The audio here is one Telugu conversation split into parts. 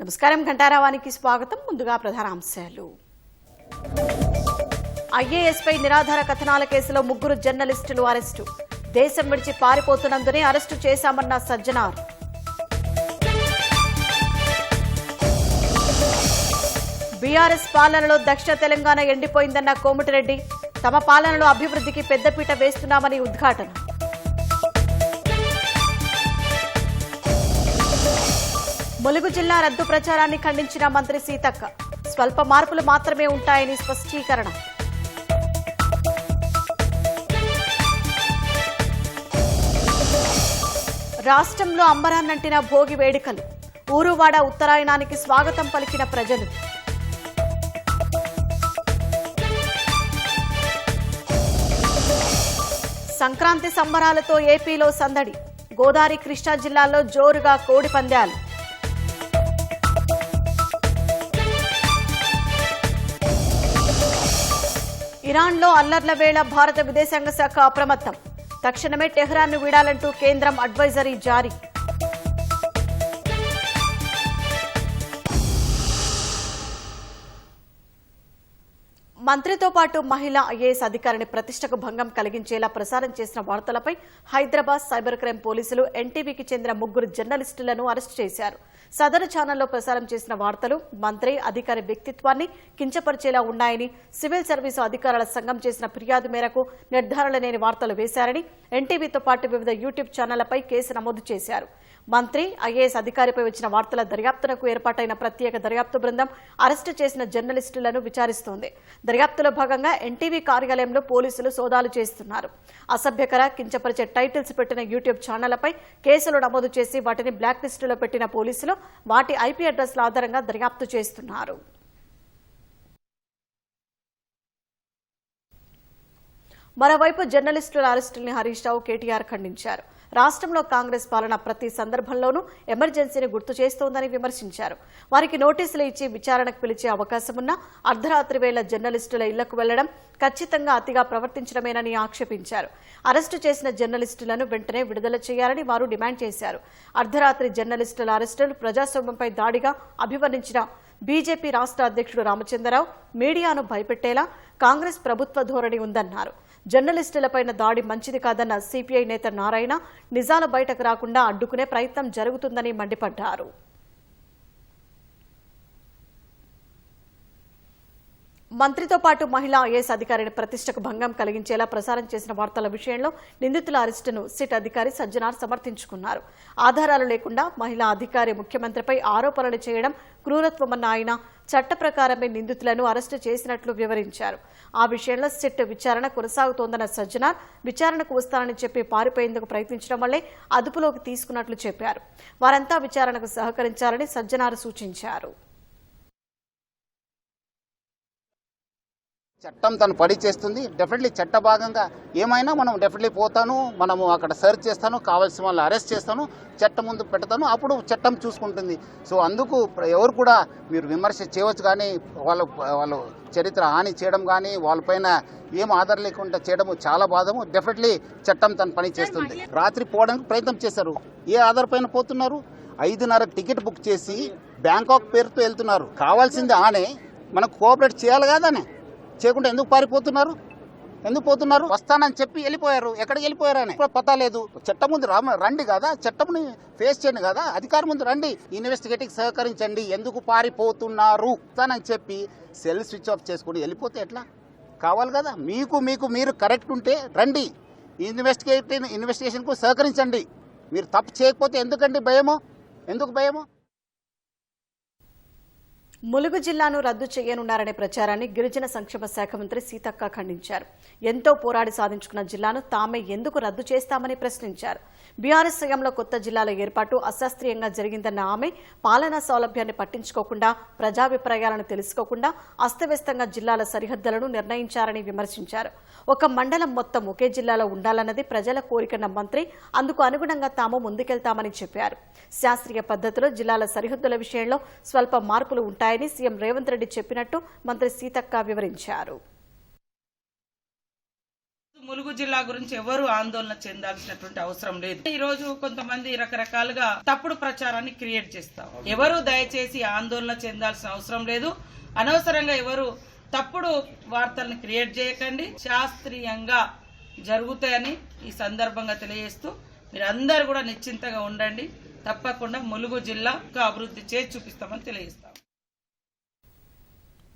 నమస్కారం ఘంటారావానికి స్వాగతం. ముందుగా ప్రధాన అంశాలు. ఐఏఎస్ పై నిరాధార కథనాల కేసులో 3 జర్నలిస్టులు అరెస్టు. దేశం విడిచి పారిపోతున్నందునే అరెస్టు చేశామన్న సజ్జనార్. బీఆర్ఎస్ పాలనలో దక్షిణ తెలంగాణ ఎండిపోయిందన్న కోమటిరెడ్డి. తమ పాలనలో అభివృద్ధికి పెద్దపీట వేస్తున్నామని ఉద్ఘాటన. ములుగు జిల్లా రద్దు ప్రచారాన్ని ఖండించిన మంత్రి సీతక్క. స్వల్ప మార్పులు మాత్రమే ఉంటాయని స్పష్టీకరణ. రాష్ట్రంలో అంబరాన్నంటిన భోగి వేడుకలు. ఊరువాడ ఉత్తరాయణానికి స్వాగతం పలికిన ప్రజలు. సంక్రాంతి సంబరాలతో ఏపీలో సందడి. గోదావరి కృష్ణా జిల్లాల్లో జోరుగా కోడి పందాలు. ఇరాన్లో అల్లర్ల వేళ భారత విదేశాంగ శాఖ అప్రమత్తం. తక్షణమే టెహ్రాన్ను వీడాలంటూ కేంద్రం అడ్వైజరీ జారీ. మంత్రితో పాటు మహిళా ఐఏఎస్ అధికారిని ప్రతిష్టకు భంగం కలిగించేలా ప్రసారం చేసిన వార్తలపై హైదరాబాద్ సైబర్ క్రైమ్ పోలీసులు ఎన్టీవీకి చెందిన 3 జర్నలిస్టులను అరెస్టు చేశారు. సదరు ఛానల్లో ప్రసారం చేసిన వార్తలు మంత్రి అధికారి వ్యక్తిత్వాన్ని కించపరిచేలా ఉన్నాయని సివిల్ సర్వీసు అధికారుల సంఘం చేసిన ఫిర్యాదు మేరకు నిర్ధారణ లేని వార్తలు వేశారని ఎన్టీవీతో పాటు వివిధ యూట్యూబ్ ఛానళ్లపై కేసు నమోదు చేశారు. మంత్రి ఐఏఎస్ అధికారిపై వచ్చిన వార్తల దర్యాప్తునకు ఏర్పాటైన ప్రత్యేక దర్యాప్తు బృందం అరెస్టు చేసిన జర్నలిస్టులను విచారిస్తోంది. దర్యాప్తులో భాగంగా ఎన్టీవీ కార్యాలయంలో పోలీసులు సోదాలు చేస్తున్నారు. అసభ్యకర, కించపరిచే టైటిల్స్ పెట్టిన యూట్యూబ్ ఛానళ్లపై కేసులు నమోదు చేసి వాటిని బ్లాక్ లిస్టులో పెట్టిన పోలీసులు వాటి ఐపీ అడ్రస్ల ఆధారంగా దర్యాప్తు చేస్తున్నారు. మరోవైపు జర్నలిస్టుల అరెస్టుల్ని హరీష్ రావు, కేటీఆర్ ఖండించారు. రాష్ట్రంలో కాంగ్రెస్ పాలన ప్రతి సందర్భంలోనూ ఎమర్జెన్సీని గుర్తు చేస్తోందని విమర్శించారు. వారికి నోటీసులు ఇచ్చి విచారణకు పిలిచే అవకాశమున్నా అర్ధరాత్రి వేళ జర్నలిస్టుల ఇళ్లకు వెళ్లడం ఖచ్చితంగా అతిగా ప్రవర్తించడమేనని ఆక్షేపించారు. అరెస్టు చేసిన జర్నలిస్టులను వెంటనే విడుదల చేయాలని వారు డిమాండ్ చేశారు. అర్ధరాత్రి జర్నలిస్టుల అరెస్టులు ప్రజాస్వామ్యంపై దాడిగా అభివర్ణించిన బీజేపీ రాష్ట్ర అధ్యక్షుడు రామచంద్రరావు మీడియాను భయపెట్టేలా కాంగ్రెస్ ప్రభుత్వ ధోరణి ఉందన్నారు. జర్నలిస్టులపైన దాడి మంచిది కాదన్న సిపిఐ నేత నారాయణ నిజాలు బయటకు రాకుండా అడ్డుకునే ప్రయత్నం జరుగుతుందని మండిపడ్డారు. మంత్రితో పాటు మహిళా ఐఏఎస్ అధికారిని ప్రతిష్టకు భంగం కలిగించేలా ప్రసారం చేసిన వార్తల విషయంలో నిందితుల అరెస్టును సిట్ అధికారి సజ్జనార్ సమర్థించుకున్నారు. ఆధారాలు లేకుండా మహిళా అధికారి ముఖ్యమంత్రిపై ఆరోపణలు చేయడం క్రూరత్వమన్న ఆయన చట్ట ప్రకారమే నిందితులను అరెస్టు చేసినట్లు వివరించారు. ఆ విషయంలో సిట్ విచారణ కొనసాగుతోందన్న సజ్జనార్ విచారణకు వస్తానని చెప్పి పారిపోయేందుకు ప్రయత్నించడం వల్లే అదుపులోకి తీసుకున్నట్లు చెప్పారు. వారంతా విచారణకు సహకరించాలని సజ్జనార్ సూచించారు. చట్టం తను పడి చేస్తుంది. డెఫినెట్లీ చట్ట భాగంగా ఏమైనా మనం డెఫినెట్లీ పోతాను, మనము అక్కడ సర్చ్ చేస్తాను, కావాల్సిన వాళ్ళని అరెస్ట్ చేస్తాను, చట్టం ముందు పెడతాను, అప్పుడు చట్టం చూసుకుంటుంది. సో అందుకు ఎవరు కూడా మీరు విమర్శ చేయవచ్చు, కానీ వాళ్ళు చరిత్ర హాని చేయడం కానీ వాళ్ళపైన ఏం ఆధారం లేకుండా చేయడం చాలా బాధము. డెఫినెట్లీ చట్టం తన పని చేస్తుంది. రాత్రి పోవడానికి ప్రయత్నం చేశారు. ఏ ఆధార్ పైన పోతున్నారు? 5:30 టికెట్ బుక్ చేసి బ్యాంకాక్ పేరుతో వెళ్తున్నారు. కావాల్సింది ఆనే మనకు కోఆపరేట్ చేయాలి కాదనే, చేయకుండా ఎందుకు పోతున్నారు? వస్తానని చెప్పి వెళ్ళిపోయారు. ఎక్కడికి వెళ్ళిపోయారని పతా లేదు. చట్టం ముందు రండి కదా, చట్టంని ఫేస్ చేయండి కదా, అధికారం ముందు రండి, ఇన్వెస్టిగేటింగ్ సహకరించండి. ఎందుకు పారిపోతున్నారు వస్తానని చెప్పి సెల్ స్విచ్ ఆఫ్ చేసుకుని వెళ్ళిపోతే ఎట్లా? కావాలి కదా, మీరు కరెక్ట్ ఉంటే రండి, ఇన్వెస్టిగేషన్కు సహకరించండి. మీరు తప్పు చేయకపోతే ఎందుకండి భయమో? ఎందుకు భయమో? ములుగు జిల్లాను రద్దు చేయనున్నారనే ప్రచారాన్ని గిరిజన సంక్షేమ శాఖ మంత్రి సీతక్క ఖండించారు. ఎంతో పోరాడి సాధించుకున్న జిల్లాను తామే ఎందుకు రద్దు చేస్తామని ప్రశ్నించారు. బీఆర్ఎస్ హయాంలో కొత్త జిల్లాల ఏర్పాటు అశాస్త్రీయంగా జరిగిందన్న ఆమె పాలనా సౌలభ్యాన్ని పట్టించుకోకుండా, ప్రజాభిప్రాయాలను తెలుసుకోకుండా అస్తవ్యస్తంగా జిల్లాల సరిహద్దులను నిర్ణయించారని విమర్శించారు. ఒక మండలం మొత్తం ఒకే జిల్లాలో ఉండాలన్నది ప్రజల కోరికన్న మంత్రి అందుకు అనుగుణంగా తాము ముందుకెళ్తామని చెప్పారు. శాస్త్రీయ పద్ధతిలో జిల్లాల సరిహద్దుల విషయంలో స్వల్ప మార్పులు ఉంటాయని సీఎం రేవంత్ రెడ్డి చెప్పినట్టు మంత్రి సీతక్క వివరించారు. ములుగు జిల్లా గురించి ఎవరు ఆందోళన చెందాల్సినటువంటి అవసరం లేదు. ఈ రోజు కొంతమంది రకరకాలుగా తప్పుడు ప్రచారాన్ని క్రియేట్ చేస్తారు. ఎవరు దయచేసి ఆందోళన చెందాల్సిన అవసరం లేదు. అనవసరంగా ఎవరు తప్పుడు వార్తల్ని క్రియేట్ చేయకండి. శాస్త్రీయంగా జరుగుతాయని ఈ సందర్భంగా తెలియజేస్తూ మీరందరూ కూడా నిశ్చింతగా ఉండండి. తప్పకుండా ములుగు జిల్లా అభివృద్ధి చేసి చూపిస్తామని తెలియజేస్తాం.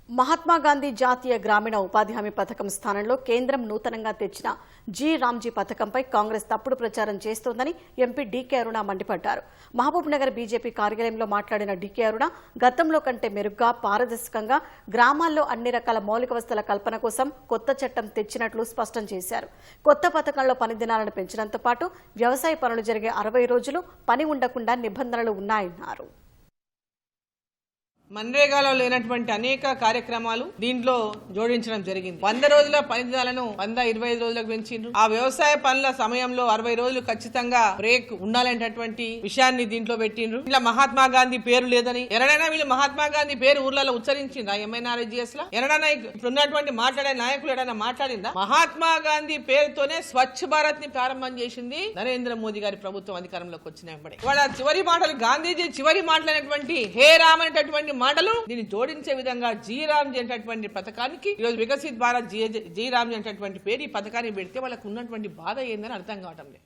మహాత్మా గాంధీ జాతీయ గ్రామీణ ఉపాధి హామీ పథకం స్థానంలో కేంద్రం నూతనంగా తెచ్చిన జీ రామ్జీ పథకంపై కాంగ్రెస్ తప్పుడు ప్రచారం చేస్తోందని ఎంపీ డీకే అరుణ మండిపడ్డారు. మహబూబ్ నగర్ బీజేపీ కార్యాలయంలో మాట్లాడిన డీకే అరుణ గతంలో కంటే మెరుగ్గా పారదర్శకంగా గ్రామాల్లో అన్ని రకాల మౌలిక వసతుల కల్పన కోసం కొత్త చట్టం తెచ్చినట్లు స్పష్టం చేశారు. కొత్త పథకంలో పని దినాలను పెంచడంతో పాటు వ్యవసాయ పనులు జరిగే 60 రోజులు పని ఉండకుండా నిబంధనలు ఉన్నాయన్నారు. మన్రేగాలో లేనటువంటి అనేక కార్యక్రమాలు దీంట్లో జోడించడం జరిగింది. 100 రోజుల పని దినాలను 125 రోజులకు పెంచిండ్రు. ఆ వ్యవసాయ పనుల సమయంలో 60 రోజులు ఖచ్చితంగా బ్రేక్ ఉండాలనేటటువంటి విషయాన్ని దీంట్లో పెట్టిండ్రు. ఇలా మహాత్మా గాంధీ పేరు లేదని ఎవరైనా వీళ్ళు మహాత్మా గాంధీ పేరు ఊర్లలో ఉచ్చరించిండ్రా? ఎంఐఆర్జిఎస్ లో ఎవరైనా ఇప్పుడున్నటువంటి మాట్లాడే నాయకులు ఎవరైనా మాట్లాడిందా? మహాత్మా గాంధీ పేరుతోనే స్వచ్ఛ భారత్ ని ప్రారంభం చేసింది నరేంద్ర మోదీ గారి ప్రభుత్వం అధికారంలోకి వచ్చినప్పుడే. వాళ్ళ చివరి మాటలు గాంధీజీ చివరి మాటలైనటువంటి హే రామ్ అనేటటువంటి మాటలు దీన్ని జోడించే విధంగా జీ రామ్జీ అనేటటువంటి పథకానికి ఈరోజు వికసిత్ భారత్ జీ రామ్జీ అనేటటువంటి పేరు ఈ పథకాన్ని పెడితే వాళ్ళకు ఉన్నటువంటి బాధ ఏందని అర్థం కావటం లేదు.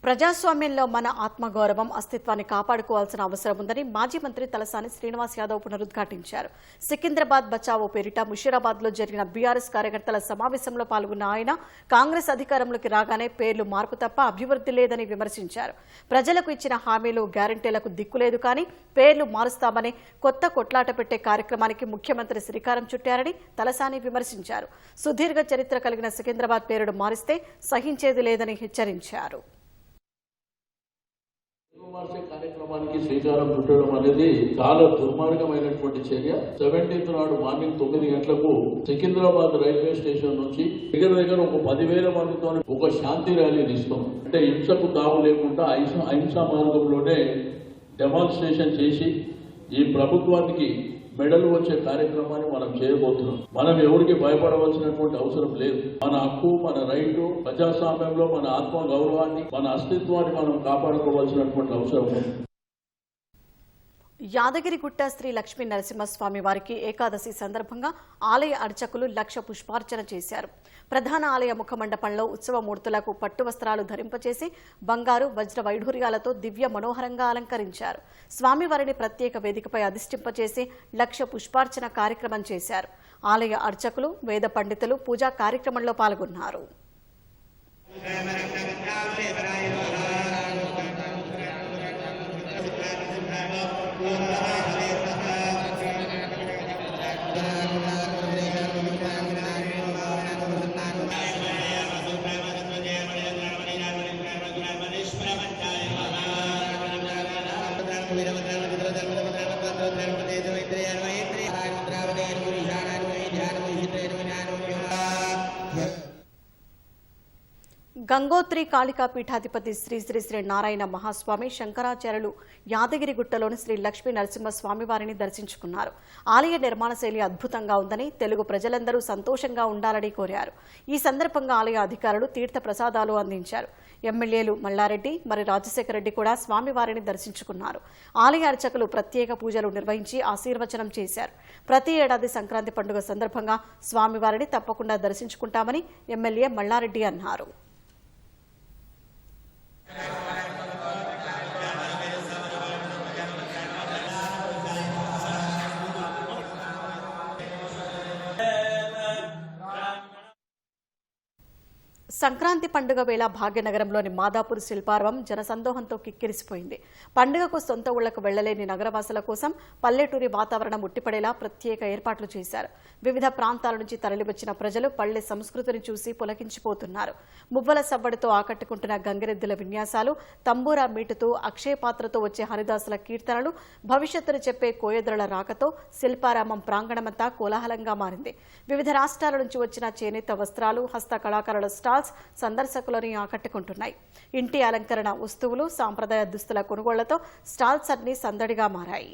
ప్రజాస్వామ్యంలో మన ఆత్మగౌరవం అస్తిత్వాన్ని కాపాడుకోవాల్సిన అవసరం ఉందని మాజీ మంత్రి తలసాని శ్రీనివాస్ యాదవ్ పునరుద్ఘాటించారు. సికింద్రాబాద్ బచావో పేరిట ముషీరాబాద్ లో జరిగిన బీఆర్ఎస్ కార్యకర్తల సమావేశంలో పాల్గొన్న ఆయన కాంగ్రెస్ అధికారంలోకి రాగానే పేర్లు మార్పు తప్ప అభివృద్ధి లేదని విమర్శించారు. ప్రజలకు ఇచ్చిన హామీలు గ్యారంటీలకు దిక్కులేదు కానీ పేర్లు మారుస్తామని కొత్త కొట్లాట పెట్టే కార్యక్రమానికి ముఖ్యమంత్రి శ్రీకారం చుట్టారని తలసాని విమర్శించారు. సుదీర్ఘ చరిత్ర కలిగిన సికింద్రాబాద్ పేరును మారిస్తే సహించేది లేదని హెచ్చరించారు. కార్యక్రమానికి శ్రీకారం చుట్టడం అనేది చాలా దుర్మార్గమైనటువంటి చర్య. 17th నాడు మార్నింగ్ 9 గంటలకు సికింద్రాబాద్ రైల్వే స్టేషన్ నుంచి దగ్గర ఒక 10,000 మందితో ఒక శాంతి ర్యాలీ తీస్తాం. అంటే హింసకు తావు లేకుండా అహింసా మార్గంలోనే డెమాన్స్ట్రేషన్ చేసి ఈ ప్రభుత్వానికి మెడలు వచ్చే కార్యక్రమాన్ని మనం చేయబోతున్నాం. మనం ఎవరికి భయపడవలసినటువంటి అవసరం లేదు. మన హక్కు, మన రైటు, ప్రజాస్వామ్యంలో మన ఆత్మ గౌరవాన్ని, మన అస్తిత్వాన్ని మనం కాపాడుకోవాల్సినటువంటి అవసరం ఉంది. యాదగిరిగుట్ట శ్రీ లక్ష్మీ నరసింహస్వామి వారికి ఏకాదశి సందర్భంగా ఆలయ అర్చకులు 1,00,000 పుష్పార్చన చేశారు. ప్రధాన ఆలయ ముఖమండపంలో ఉత్సవ మూర్తులకు పట్టు వస్త్రాలు ధరింపచేసి బంగారు వజ్ర వైఢూర్యాలతో దివ్య మనోహరంగా అలంకరించారు. స్వామివారిని ప్రత్యేక వేదికపై అధిష్ఠింపచేసి 1,00,000 పుష్పార్చన కార్యక్రమం చేశారు. ఆలయ అర్చకులు, వేద పండితులు పూజా కార్యక్రమంలో పాల్గొన్నారు. గంగోత్రి కాళికా పీఠాధిపతి శ్రీ శ్రీ శ్రీ నారాయణ మహాస్వామి శంకరాచార్యులు యాదగిరిగుట్టలోని శ్రీ లక్ష్మీ నరసింహస్వామి వారిని దర్శించుకున్నారు. ఆలయ నిర్మాణ శైలి అద్భుతంగా ఉందని, తెలుగు ప్రజలందరూ సంతోషంగా ఉండాలని కోరారు. ఈ సందర్భంగా ఆలయ అధికారులు తీర్థ ప్రసాదాలు అందించారు. ఎమ్మెల్యేలు మల్లారెడ్డి, మరి రాజశేఖర రెడ్డి కూడా స్వామివారిని దర్శించుకున్నారు. ఆలయ అర్చకులు ప్రత్యేక పూజలు నిర్వహించి ఆశీర్వచనం చేశారు. ప్రతి ఏడాది సంక్రాంతి పండుగ సందర్భంగా స్వామివారిని తప్పకుండా దర్శించుకుంటామని ఎమ్మెల్యే మల్లారెడ్డి అన్నారు. సంక్రాంతి పండుగ వేళ భాగ్యనగరంలోని మాదాపూర్ శిల్పారామం జనసందోహంతో కిక్కిరిసిపోయింది. పండుగకు సొంత ఊళ్లకు వెళ్లలేని నగరవాసుల కోసం పల్లెటూరి వాతావరణం ఉట్టిపడేలా ప్రత్యేక ఏర్పాట్లు చేశారు. వివిధ ప్రాంతాల నుంచి తరలివచ్చిన ప్రజలు పల్లె సంస్కృతిని చూసి పులకించిపోతున్నారు. మువ్వల సవ్వడితో ఆకట్టుకుంటున్న గంగిరెద్దుల విన్యాసాలు, తంబూరా మీటుతూ అక్షయ పాత్రతో వచ్చే హరిదాసుల కీర్తనలు, భవిష్యత్తును చెప్పే కోయదొరల రాకతో శిల్పారామం ప్రాంగణమంతా కోలాహలంగా మారింది. వివిధ రాష్ట్రాల నుంచి వచ్చిన చేనేత వస్త్రాలు, హస్త కళాకారుల స్టాల్స్ సందర్శకులని ఆకట్టుకుంటున్నాయి. ఇంటి అలంకరణ వస్తువులు, సాంప్రదాయ దుస్తుల కొనుగోళ్లతో స్టాల్స్ అన్ని సందడిగా మారాయి.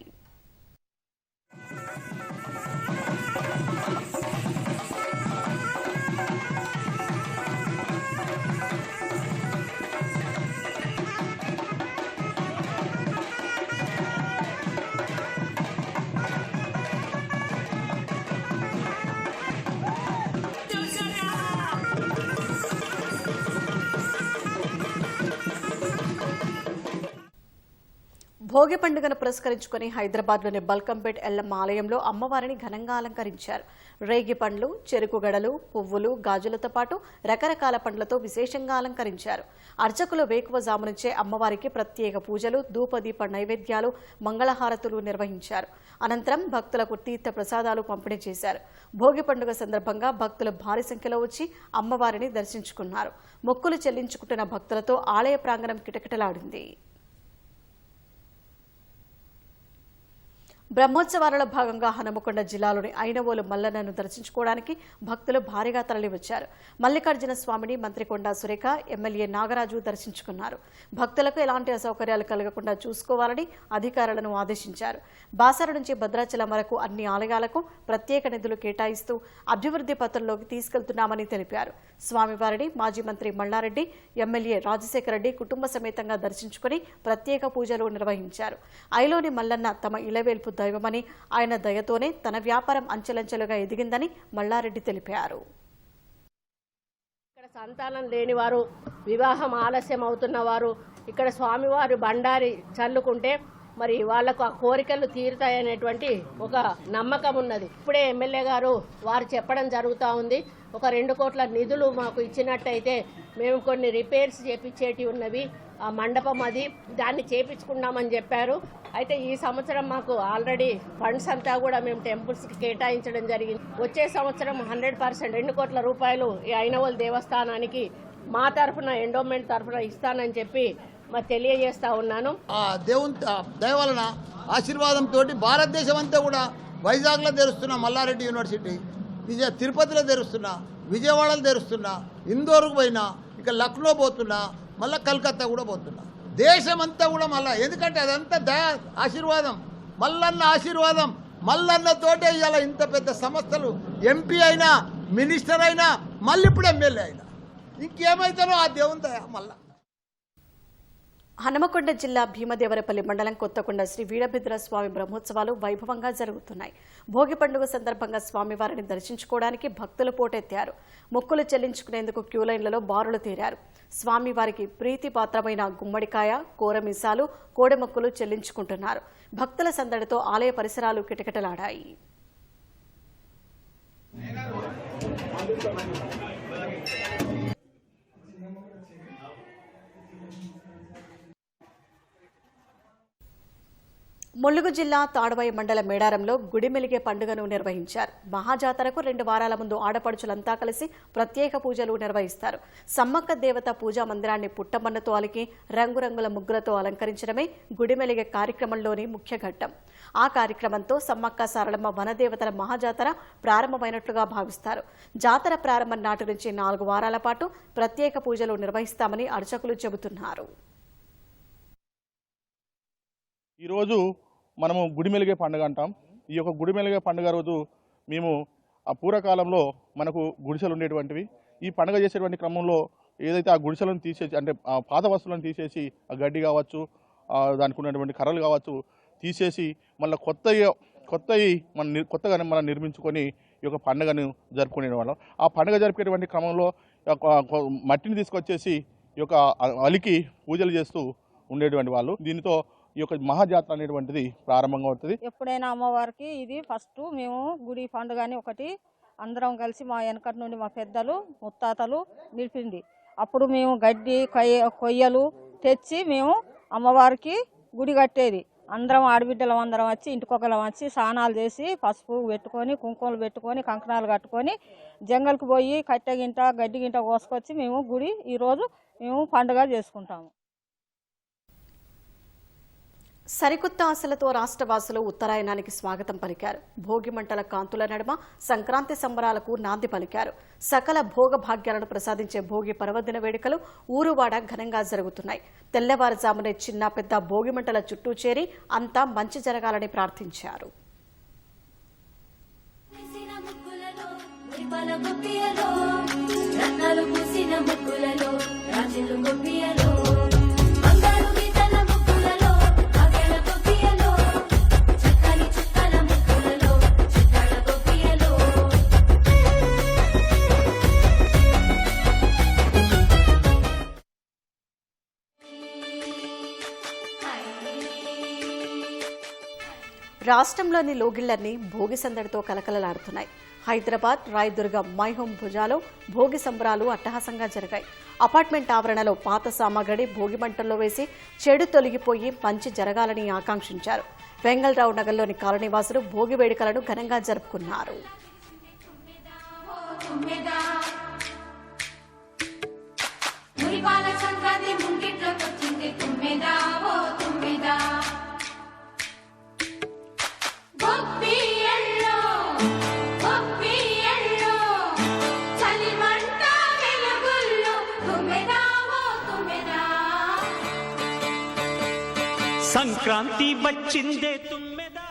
భోగి పండుగను పురస్కరించుకుని హైదరాబాద్లోని బల్కంపేట్ ఎల్లమ్మ ఆలయంలో అమ్మవారిని ఘనంగా అలంకరించారు. రేగి పండ్లు, చెరుకు గడలు, పువ్వులు, గాజులతో పాటు రకరకాల పండ్లతో విశేషంగా అలంకరించారు. అర్చకులు వేకువజాము నుంచే అమ్మవారికి ప్రత్యేక పూజలు, ధూపదీప నైవేద్యాలు, మంగళహారతులు నిర్వహించారు. అనంతరం భక్తులకు తీర్థ ప్రసాదాలు పంపిణీ చేశారు. భోగి పండుగ సందర్భంగా భక్తులు భారీ సంఖ్యలో వచ్చి అమ్మవారిని దర్శించుకున్నారు. మొక్కులు చెల్లించుకుంటున్న భక్తులతో ఆలయ ప్రాంగణం కిటకిటలాడింది. బ్రహ్మోత్సవాలలో భాగంగా హనుమకొండ జిల్లాలోని ఐనవోలు మల్లన్నను దర్శించుకోవడానికి భక్తులు భారీగా తరలివచ్చారు. మల్లికార్జున స్వామిని మంత్రి కొండా సురేఖ, ఎమ్మెల్యే నాగరాజు దర్శించుకున్నారు. భక్తులకు ఎలాంటి అసౌకర్యాలు కలగకుండా చూసుకోవాలని అధికారులను ఆదేశించారు. బాసర నుంచి భద్రాచలం వరకు అన్ని ఆలయాలకు ప్రత్యేక నిధులు కేటాయిస్తూ అభివృద్ధి పథంలోకి తీసుకెళ్తున్నామని తెలిపారు. స్వామివారిని మాజీ మంత్రి మల్లారెడ్డి, ఎమ్మెల్యే రాజశేఖర రెడ్డి కుటుంబ సమేతంగా దర్శించుకుని ప్రత్యేక పూజలు నిర్వహించారు. ఐలోని మల్లన్న తమ ఇలవేల్పు దైవమని, ఆయన దయతోనే తన వ్యాపారం అంచెలంచెలుగా ఎదిగిందని మల్లారెడ్డి తెలిపారు. ఇక్కడ సంతానం లేని వారు, వివాహం ఆలస్యం అవుతున్న వారు ఇక్కడ స్వామివారి బండారి చల్లుకుంటే మరి వాళ్లకు ఆ కోరికలు తీరుతాయనేటువంటి ఒక నమ్మకం ఉన్నది. ఇప్పుడే ఎమ్మెల్యే గారు వారు చెప్పడం జరుగుతూ ఉంది. ఒక 2 కోట్ల నిధులు మాకు ఇచ్చినట్టయితే మేము కొన్ని రిపేర్స్ చేపించేటి ఉన్నవి, ఆ మండపం అది దాన్ని చేపించుకున్నామని చెప్పారు. అయితే ఈ సంవత్సరం మాకు ఆల్రెడీ ఫండ్స్ అంతా కూడా మేము టెంపుల్స్కి కేటాయించడం జరిగింది. వచ్చే సంవత్సరం 100% 2 కోట్ల రూపాయలు ఈ ఐనవోలు దేవస్థానానికి మా తరఫున ఎండోమెంట్ తరఫున ఇస్తానని చెప్పి మరి తెలియజేస్తా ఉన్నాను. ఆ దేవుని దయ వలన ఆశీర్వాదంతో భారతదేశం అంతా కూడా వైజాగ్లో తెరుస్తున్నా, మల్లారెడ్డి యూనివర్సిటీ, తిరుపతిలో తెరుస్తున్నా, విజయవాడలో తెరుస్తున్నా, ఇందోర్కు పోయినా, ఇక లక్నో పోతున్నా, మళ్ళీ కలకత్తా కూడా పోతున్నా. దేశం అంతా కూడా మళ్ళా, ఎందుకంటే అదంతా దయ ఆశీర్వాదం, మల్లన్న ఆశీర్వాదం. మల్లన్నతోటే ఇవాళ ఇంత పెద్ద సంస్థలు, ఎంపీ అయినా, మినిస్టర్ అయినా, మళ్ళీ ఇప్పుడు ఎమ్మెల్యే అయినా, ఇంకేమైతానో ఆ దేవుని దయ మళ్ళా. హనుమకొండ జిల్లా భీమదేవరపల్లి మండలం కొత్తకొండ శ్రీ వీరభద్ర స్వామి బ్రహ్మోత్సవాలు వైభవంగా జరుగుతున్నాయి. భోగి పండుగ సందర్భంగా స్వామివారిని దర్శించుకోవడానికి భక్తులు పోటెత్తారు. మొక్కులు చెల్లించుకునేందుకు క్యూలైన్లలో బారులు తీరారు. స్వామివారికి ప్రీతిపాత్రమైన గుమ్మడికాయ, కోరమీసాలు, కోడెమొక్కులు చెల్లించుకుంటున్నారు. భక్తుల సందడితో ఆలయ పరిసరాలు కిటకిటలాడాయి. ములుగు జిల్లా తాడవాయి మండల మేడారంలో గుడిమెలిగే పండుగను నిర్వహించారు. మహాజాతరకు 2 వారాల ముందు ఆడపడుచులంతా కలిసి ప్రత్యేక పూజలు నిర్వహిస్తారు. సమ్మక్క దేవత పూజా మందిరాన్ని పుట్టమన్నతో అలికి రంగురంగుల ముగ్గులతో అలంకరించడమే గుడిమెలిగే కార్యక్రమంలోని ముఖ్య ఘట్టం. ఆ కార్యక్రమంతో సమ్మక్క సారలమ్మ వనదేవతల మహాజాతర ప్రారంభమైనట్లుగా భావిస్తారు. జాతర ప్రారంభం నాటి నుంచి 4 వారాల పాటు ప్రత్యేక పూజలు నిర్వహిస్తామని అర్చకులు చెబుతున్నారు. ఈరోజు మనము గుడిమెలిగే పండుగ అంటాం. ఈ యొక్క గుడిమెలిగే పండుగ రోజు మేము ఆ పూర్వకాలంలో మనకు గుడిసెలు ఉండేటువంటివి. ఈ పండుగ చేసేటువంటి క్రమంలో ఏదైతే ఆ గుడిసెలను తీసేసి, అంటే ఆ పాత వస్తువులను తీసేసి, ఆ గడ్డి కావచ్చు, దానికి ఉన్నటువంటి కర్రలు కావచ్చు తీసేసి మళ్ళీ కొత్తగా మనం నిర్మించుకొని ఈ యొక్క పండుగను జరుపుకునే వాళ్ళం. ఆ పండుగ జరిపేటువంటి క్రమంలో మట్టిని తీసుకొచ్చేసి ఈ యొక్క అలికి పూజలు చేస్తూ ఉండేటువంటి వాళ్ళు. దీనితో ఈ యొక్క మహాజాతర అనేటువంటిది ప్రారంభంగా అవుతుంది. ఎప్పుడైనా అమ్మవారికి ఇది ఫస్ట్ మేము గుడి పండుగని ఒకటి అందరం కలిసి మా వెనకటి నుండి మా పెద్దలు ముత్తాతలు నిలిపింది. అప్పుడు మేము గడ్డి కొయ్యలు తెచ్చి మేము అమ్మవారికి గుడి కట్టేది. అందరం ఆడబిడ్డలం అందరం వచ్చి ఇంటికొకరం వచ్చి స్నానాలు చేసి పసుపు పెట్టుకొని, కుంకుమలు పెట్టుకొని, కంకణాలు కట్టుకొని జంగల్కి పోయి కట్టె గింట గడ్డి గింట కోసుకొచ్చి మేము గుడి ఈరోజు మేము పండుగ చేసుకుంటాము. సరికొత్త ఆశలతో రాష్ట్రవాసులు ఉత్తరాయణానికి స్వాగతం పలికారు. భోగి మంటల కాంతుల నడుమ సంక్రాంతి సంబరాలకు నాంది పలికారు. సకల భోగ భాగ్యాలను ప్రసాదించే భోగి పర్వదిన వేడుకలు ఊరువాడ ఘనంగా జరుగుతున్నాయి. తెల్లవారుజామునే చిన్న పెద్ద భోగి మంటల చుట్టూ చేరి అంతా మంచి జరగాలని ప్రార్థించారు. రాష్ట్రంలోని లోగిళ్లన్నీ భోగి సందడితో కలకలలాడుతున్నాయి. హైదరాబాద్ రాయదుర్గం మైహోం భుజాలో భోగి సంబరాలు అట్టహాసంగా జరిగాయి. అపార్ట్మెంట్ ఆవరణలో పాత సామాగ్రి భోగి మంటల్లో వేసి చెడు తొలగిపోయి మంచి జరగాలని ఆకాంక్షించారు. వెంగళరావు నగర్లోని కాలనీవాసులు భోగి వేడుకలను ఘనంగా జరుపుకున్నారు. సంక్రాంతి వచ్చిందే తుమ్మెదా.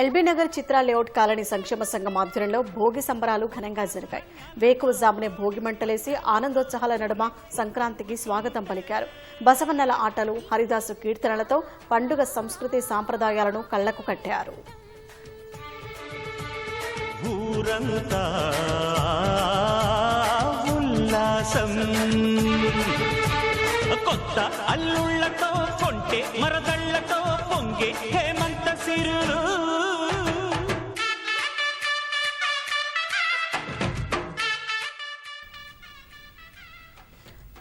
ఎల్బీ నగర్ చిత్రా లేఅవుట్ కాలనీ సంక్షేమ సంఘం ఆధ్వర్యంలో భోగి సంబరాలు ఘనంగా జరిగాయి. వేకువజామునే భోగి మంటలేసి ఆనందోత్సాహాల నడుమ సంక్రాంతికి స్వాగతం పలికారు. బసవన్నల ఆటలు, హరిదాసు కీర్తనలతో పండుగ సంస్కృతి సాంప్రదాయాలను కళ్లకు కట్టారు. ఊరంతా ఉల్లాసం, కొత్త అల్లుళ్లతో కొంటే మరదళ్లతో పొంగే హేమంత సిరులు.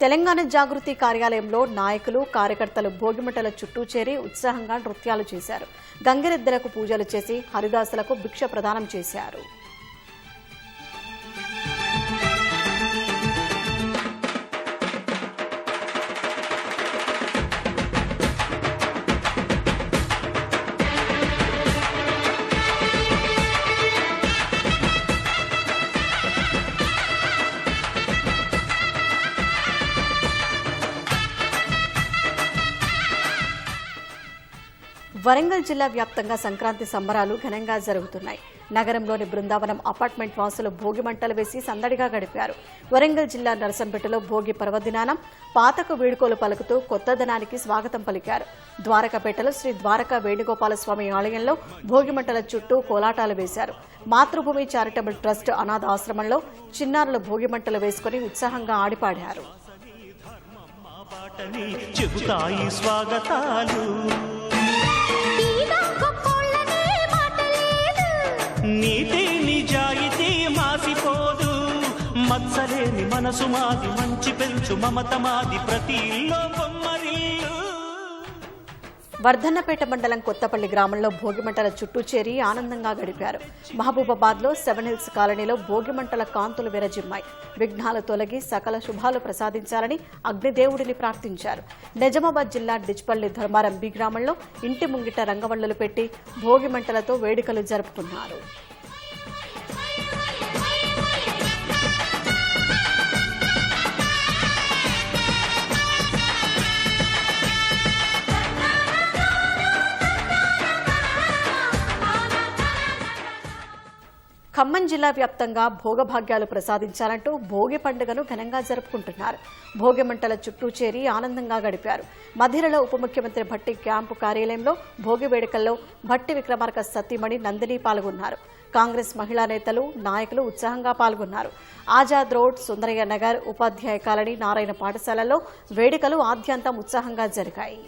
తెలంగాణ జాగృతి కార్యాలయంలో నాయకులు, కార్యకర్తలు భోగిమంటల చుట్టూ చేరి ఉత్సాహంగా నృత్యాలు చేశారు. గంగిరెద్దులకు పూజలు చేసి హరిదాసులకు భిక్ష ప్రదానం చేశారు. వరంగల్ జిల్లా వ్యాప్తంగా సంక్రాంతి సంబరాలు ఘనంగా జరుగుతున్నాయి. నగరంలోని బృందావనం అపార్ట్మెంట్ వాసులు భోగి మంటలు వేసి సందడిగా గడిపారు. వరంగల్ జిల్లా నరసంపేటలో భోగి పర్వదినాన పాతకు వీడుకోలు పలుకుతూ కొత్తదనానికి స్వాగతం పలికారు. ద్వారకాపేటలో శ్రీ ద్వారకా వేణుగోపాలస్వామి ఆలయంలో భోగి మంటల చుట్టూ కోలాటాలు వేశారు. మాతృభూమి చారిటబుల్ ట్రస్ట్ అనాథ ఆశ్రమంలో చిన్నారులు భోగి మంటలు వేసుకుని ఉత్సాహంగా ఆడిపాడారు. చెబుతాయి స్వాగతాలు, నీతి నిజాయితీ మాసిపోదు, మత్సలేని మనసు మాది, మంచి పెంచు మమత మాది, ప్రతి ఇల్లో బొమ్మరిల్లు. వర్ధన్నపేట మండలం కొత్తపల్లి గ్రామంలో భోగిమంటల చుట్టూ చేరి ఆనందంగా గడిపారు. మహబూబాబాద్ లో 7 హిల్స్ కాలనీలో భోగిమంటల కాంతులు విరజిమ్మాయి. విఘ్నాలు తొలగి సకల శుభాలు ప్రసాదించాలని అగ్నిదేవుడిని ప్రార్థించారు. నిజామాబాద్ జిల్లా డిచ్పల్లి ధర్మారం బి గ్రామంలో ఇంటి ముంగిట రంగవల్లులు పెట్టి భోగిమంటలతో వేడుకలు జరుపుకున్నారు. ఖమ్మం జిల్లా వ్యాప్తంగా భోగభాగ్యాలు ప్రసాదించాలంటూ భోగి పండుగను ఘనంగా జరుపుకుంటున్నారు. భోగి మంటల చుట్టూ చేరి ఆనందంగా గడిపారు. మధిరలో ఉప ముఖ్యమంత్రి భట్టి క్యాంపు కార్యాలయంలో భోగి వేడుకల్లో భట్టి విక్రమార్క సతీమణి నందిని పాల్గొన్నారు. కాంగ్రెస్ మహిళా నేతలు, నాయకులు ఉత్సాహంగా పాల్గొన్నారు. ఆజాద్ రోడ్, సుందరయ్య నగర్, ఉపాధ్యాయ కాలనీ, నారాయణ పాఠశాలలో వేడుకలు ఆద్యంతం ఉత్సాహంగా జరిగాయి.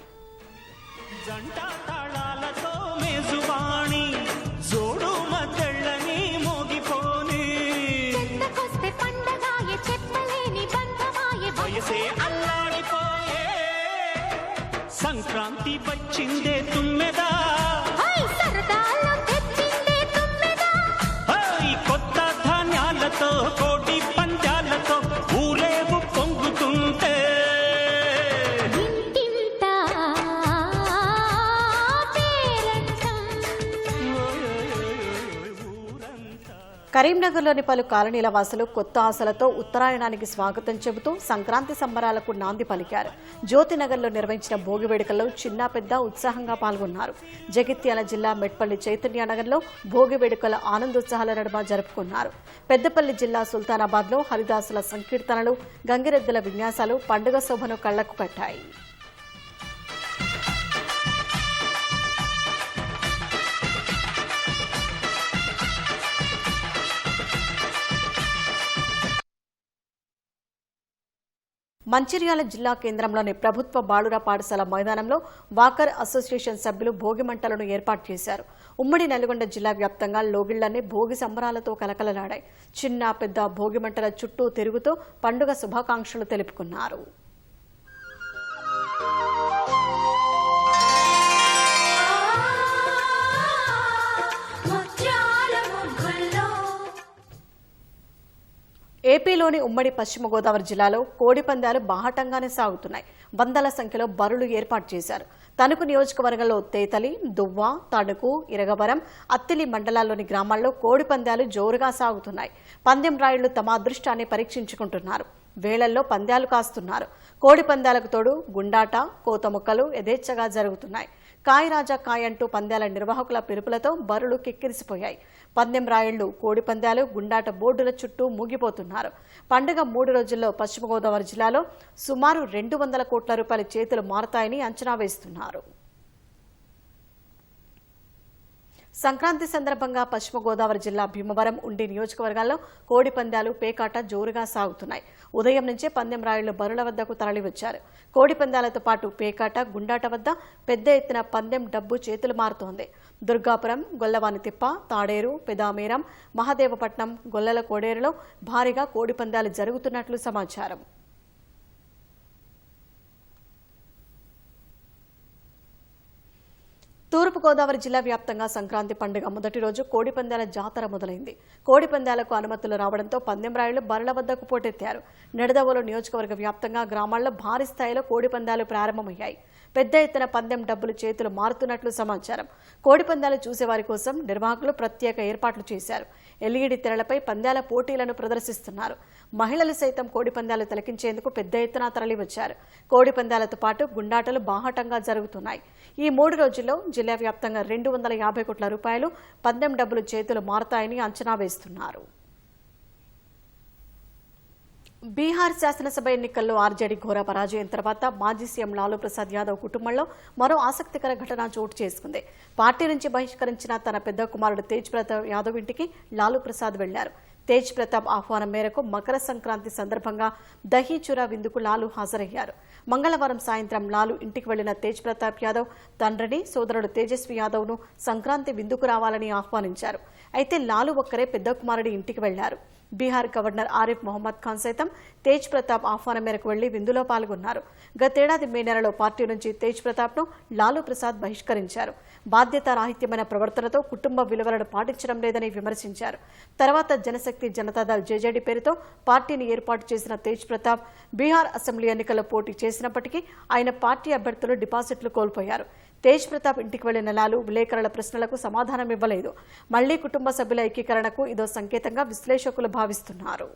సంక్రాంతి వచ్చిందే తుమ్మెదా, కొత్త ధాన్యాలతో కోటి పంజాలతో ఊరేగు పొంగుతుంటే, కరీంనగర్లోని పలు కాలనీల వాసులు కొత్త ఆశలతో ఉత్తరాయణానికి స్వాగతం చెబుతూ సంక్రాంతి సంబరాలకు నాంది పలికారు. జ్యోతినగర్లో నిర్వహించిన భోగి వేడుకల్లో చిన్న పెద్ద ఉత్సాహంగా పాల్గొన్నారు. జగిత్యాల జిల్లా మెట్పల్లి చైతన్యనగర్లో భోగి వేడుకల ఆనందోత్సాహాల నడుమ జరుపుకున్నారు. పెద్దపల్లి జిల్లా సుల్తానాబాద్లో హరిదాసుల సంకీర్తనలు, గంగిరెద్దుల విన్యాసాలు పండుగ శోభను కళ్లకు కట్టాయి. మంచిర్యాల జిల్లా కేంద్రంలోని ప్రభుత్వ బాలుర పాఠశాల మైదానంలో వాకర్ అసోసియేషన్ సభ్యులు భోగి మంటలను ఏర్పాటు చేశారు. ఉమ్మడి నల్గొండ జిల్లా వ్యాప్తంగా లోగిళ్లన్నీ భోగి సంబరాలతో కలకలలాడాయి. చిన్న పెద్ద భోగి మంటల చుట్టూ తిరుగుతూ పండుగ శుభాకాంక్షలు తెలుపుకున్నారు. ఏపీలోని ఉమ్మడి పశ్చిమ గోదావరి జిల్లాలో కోడి పందాలు బాహటంగానే సాగుతున్నాయి. వందల సంఖ్యలో బరులు ఏర్పాటు చేశారు. తణుకు నియోజకవర్గంలో తేతలి, దువ్వ, తణుకు, ఇరగవరం, అత్తిలి మండలాల్లోని గ్రామాల్లో కోడి పందాలు జోరుగా సాగుతున్నాయి. పందెం రాయుళ్లు తమ అదృష్టాన్ని పరీక్షించుకుంటున్నారు. వేళల్లో పందాలు కాస్తున్నారు. కోడి పందాలకు తోడు గుండాట, కోతముక్కలు యథేచ్ఛగా జరుగుతున్నాయి. కాయ్ రాజా కాయ్ అంటూ పందాల నిర్వాహకుల పిలుపులతో బరులు కిక్కిరిసిపోయాయి. పందెం రాయుళ్లు కోడి పందాలు, గుండాట బోర్డుల చుట్టూ మూగిపోతున్నారు. పండుగ 3 రోజుల్లో పశ్చిమ గోదావరి జిల్లాలో సుమారు 200 కోట్ల రూపాయల చేతులు మారతాయని అంచనా వేస్తున్నారు. సంక్రాంతి సందర్భంగా పశ్చిమ గోదావరి జిల్లా భీమవరం, ఉండి నియోజకవర్గాల్లో కోడి పందాలు, పేకాట జోరుగా సాగుతున్నాయి. ఉదయం నుంచే పందెం రాయుళ్లు బరుల వద్దకు తరలివచ్చారు. కోడి పందాలతో పాటు పేకాట, గుండాట వద్ద పెద్ద ఎత్తున పందెం డబ్బు చేతులు మారుతోంది. దుర్గాపురం, గొల్లవానితిప్ప, తాడేరు, పెదామేరం, మహదేవపట్నం, గొల్లల కోడేరులో భారీగా కోడి పందాలు జరుగుతున్నట్లు సమాచారం. తూర్పుగోదావరి జిల్లా వ్యాప్తంగా సంక్రాంతి పండుగ మొదటి రోజు కోడి పందాల జాతర మొదలైంది. కోడి పందాలకు అనుమతులు రావడంతో పందెం రాయుళ్లు బరుల వద్దకు పోటెత్తారు. నిడదవోలు నియోజకవర్గ వ్యాప్తంగా గ్రామాల్లో భారీ స్థాయిలో కోడి పందాలు ప్రారంభమయ్యాయి. పెద్ద ఎత్తున పందెం డబ్బులు చేతులు మారుతున్నట్లు సమాచారం. కోడి పందాలు చూసేవారి కోసం నిర్వాహకులు ప్రత్యేక ఏర్పాట్లు చేశారు. ఎల్ఈడి తెరలపై పందాల పోటీలను ప్రదర్శిస్తున్నారు. మహిళలు సైతం కోడి పందాలు తిలకించేందుకు పెద్ద ఎత్తున తరలివచ్చారు. కోడి పందాలతో పాటు గుండాటలు బాహాటంగా జరుగుతున్నాయి. ఈ 3 రోజుల్లో జిల్లా వ్యాప్తంగా 250 కోట్ల రూపాయలు పందెం డబ్బులు చేతులు మారతాయని అంచనా వేస్తున్నారు. బీహార్ శాసనసభ ఎన్నికల్లో ఆర్జేడీ ఘోర పరాజయం తర్వాత మాజీ సీఎం లాలూ ప్రసాద్ యాదవ్ కుటుంబంలో మరో ఆసక్తికర ఘటన చోటు చేసుకుంది. పార్టీ నుంచి బహిష్కరించిన తన పెద్ద కుమారుడు తేజ్ ప్రతాప్ యాదవ్ ఇంటికి లాలూ ప్రసాద్ వెళ్లారు. తేజ్ ప్రతాప్ ఆహ్వానం మేరకు మకర సంక్రాంతి సందర్భంగా దహీ చురా విందుకు లాలూ హాజరయ్యారు. మంగళవారం సాయంత్రం లాలూ ఇంటికి వెళ్లిన తేజ్ ప్రతాప్ యాదవ్ తండ్రిని, సోదరుడు తేజస్వి యాదవ్ను సంక్రాంతి విందుకు రావాలని ఆహ్వానించారు. అయితే లాలూ ఒక్కరే పెద్ద కుమారుడి ఇంటికి వెళ్లారు. బీహార్ గవర్నర్ ఆరిఫ్ మొహమ్మద్ ఖాన్ సైతం తేజ్ ప్రతాప్ ఆహ్వానం మేరకు వెళ్లి విందులో పాల్గొన్నారు. గతేడాది మే నెలలో పార్టీ నుంచి తేజ్ ప్రతాప్ను లాలూ ప్రసాద్ బహిష్కరించారు. బాధ్యతారాహిత్యమైన ప్రవర్తనతో కుటుంబ విలువలను పాటించడం లేదని విమర్శించారు. తర్వాత జనశక్తి జనతాదళ్ జేజేడీ పేరుతో పార్టీని ఏర్పాటు చేసిన తేజ్ ప్రతాప్ బీహార్ అసెంబ్లీ ఎన్నికల్లో పోటీ చేసినప్పటికీ ఆయన పార్టీ అభ్యర్థులు డిపాజిట్లు కోల్పోయారు. తేజ్ ప్రతాప్ ఇంటికి వెళ్లిన లాలూ విలేకరుల ప్రశ్నలకు సమాధానం ఇవ్వలేదు. మళ్లీ కుటుంబ సభ్యుల ఏకీకరణకు ఇదో సంకేతంగా విశ్లేషకులు భావిస్తున్నారు.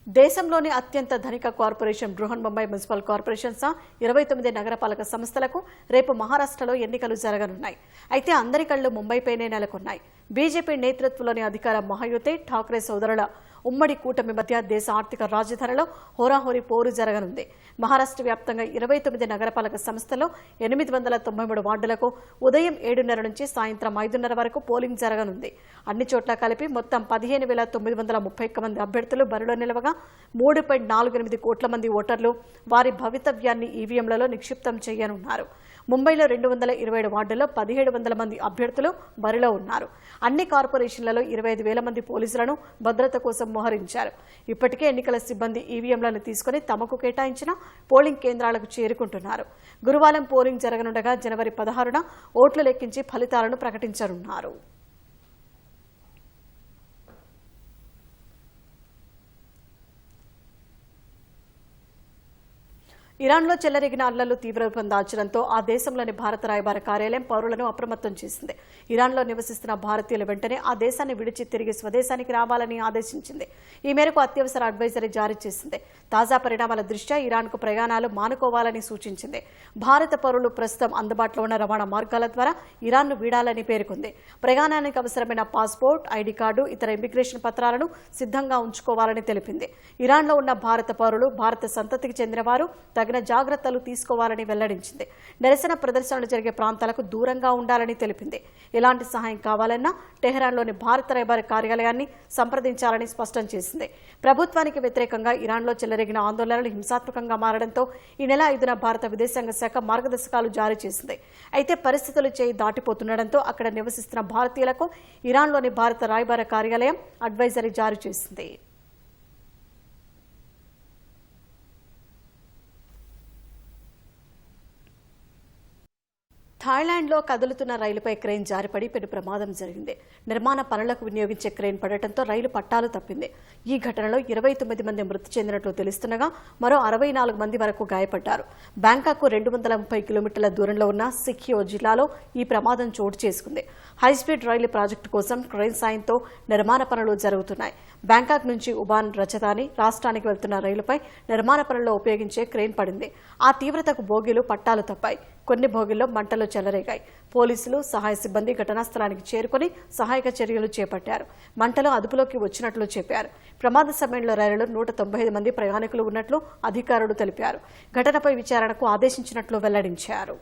దేశంలోని అత్యంత ధనిక corporation Brihan Mumbai municipal corporation సహా 29 నగరపాలక సంస్థలకు రేపు మహారాష్ట్రలో ఎన్నికలు జరగనున్నాయి. అయితే అందరి కళ్లు ముంబైపైనే నెలకొన్నాయి. బీజేపీ నేతృత్వంలోని అధికార మహాయుతి, ఠాక్రే సోదరుల ఉమ్మడి కూటమి మధ్య దేశ ఆర్థిక రాజధానిలో హోరాహోరీ పోరు జరగనుంది. మహారాష్ట్ర వ్యాప్తంగా 29 నగరపాలక సంస్థల్లో 893 వార్డులకు ఉదయం 7:30 నుంచి సాయంత్రం 5:30 వరకు పోలింగ్ జరగనుంది. అన్ని చోట్ల కలిపి మొత్తం 15,931 మంది అభ్యర్థులు బరిలో నిలవగా 3.48 కోట్ల మంది ఓటర్లు వారి భవితవ్యాన్ని ఈవీఎంలలో నిక్షిప్తం చేయనున్నారు. ముంబైలో 227 వార్డుల్లో 1,700 మంది అభ్యర్థులు బరిలో ఉన్నారు. అన్ని కార్పొరేషన్లలో 25,000 మంది పోలీసులను భద్రత కోసం మోహరించారు. ఇప్పటికే ఎన్నికల సిబ్బంది ఈవీఎంలను తీసుకుని తమకు కేటాయించిన పోలింగ్ కేంద్రాలకు చేరుకుంటున్నారు. గురువారం పోలింగ్ జరగనుండగా జనవరి 16న ఓట్లు లెక్కించి ఫలితాలను ప్రకటించనున్నారు. ఇరాన్లో చెలరేగిన అల్లర్లు తీవ్ర రూపం దాల్చడంతో ఆ దేశంలోని భారత రాయబార కార్యాలయం పౌరులను అప్రమత్తం చేసింది. ఇరాన్లో నివసిస్తున్న భారతీయులు వెంటనే ఆ దేశాన్ని విడిచి తిరిగి స్వదేశానికి రావాలని ఆదేశించింది. ఈ మేరకు అత్యవసర అడ్వైజరీ జారీ చేసింది. తాజా పరిణామాల దృష్ట్యా ఇరాన్కు ప్రయాణాలు మానుకోవాలని సూచించింది. భారత పౌరులు ప్రస్తుతం అందుబాటులో ఉన్న రవాణా మార్గాల ద్వారా ఇరాన్ను వీడాలని పేర్కొంది. ప్రయాణానికి అవసరమైన పాస్పోర్ట్, ఐడీ కార్డు, ఇతర ఇమిగ్రేషన్ పత్రాలను సిద్ధంగా ఉంచుకోవాలని తెలిపింది. ఇరాన్లో ఉన్న భారత పౌరులు, భారత సంతతికి చెందిన వారు తగిన తగిన జాగ్రత్తలు తీసుకోవాలని వెల్లడించింది. నిరసన ప్రదర్శనలు జరిగే ప్రాంతాలకు దూరంగా ఉండాలని తెలిపింది. ఎలాంటి సహాయం కావాలన్నా టెహరాన్లోని భారత రాయబార కార్యాలయాన్ని సంప్రదించాలని స్పష్టం చేసింది. ప్రభుత్వానికి వ్యతిరేకంగా ఇరాన్లో చెలరేగిన ఆందోళనలు హింసాత్మకంగా మారడంతో ఈ నెల 5న భారత విదేశాంగ శాఖ మార్గదర్శకాలు జారీ చేసింది. అయితే పరిస్థితులు చేయి దాటిపోతుండటంతో అక్కడ నివసిస్తున్న భారతీయులకు ఇరాన్లోని భారత రాయబార కార్యాలయం అడ్వైజరీ జారీ చేసింది. థాయిలాండ్లో కదులుతున్న రైలుపై క్రేన్ జారిపడి పెను ప్రమాదం జరిగింది. నిర్మాణ పనులకు వినియోగించే క్రేన్ పడటంతో రైలు పట్టాలు తప్పింది. ఈ ఘటనలో 29 మంది మృతి చెందినట్లు తెలుస్తుండగా మరో 64 మంది వరకు గాయపడ్డారు. బ్యాంకాక్కు 230 కిలోమీటర్ల దూరంలో ఉన్న సిక్కియో జిల్లాలో ఈ ప్రమాదం చోటు చేసుకుంది. హైస్పీడ్ రైలు ప్రాజెక్టు కోసం క్రేన్ సాయంతో నిర్మాణ పనులు జరుగుతున్నాయి. బ్యాంకాక్ నుంచి ఉబాన్ రజధాని రాష్ట్రానికి వెళ్తున్న రైలుపై నిర్మాణ పనుల్లో ఉపయోగించే క్రేన్ పడింది. ఆ తీవ్రతకు బోగీలు పట్టాలు తప్పాయి. కొన్ని బోగీల్లో మంటలు చెలరేగాయి. పోలీసులు, సహాయ సిబ్బంది ఘటనా స్థలానికి చేరుకుని సహాయక చర్యలు చేపట్టారు. మంటలు అదుపులోకి వచ్చినట్లు చెప్పారు. ప్రమాద సమయంలో రైలులో 195 మంది ప్రయాణికులు ఉన్నట్లు అధికారులు తెలిపారు. ఘటనపై విచారణకు ఆదేశించినట్లు వెల్లడించారు.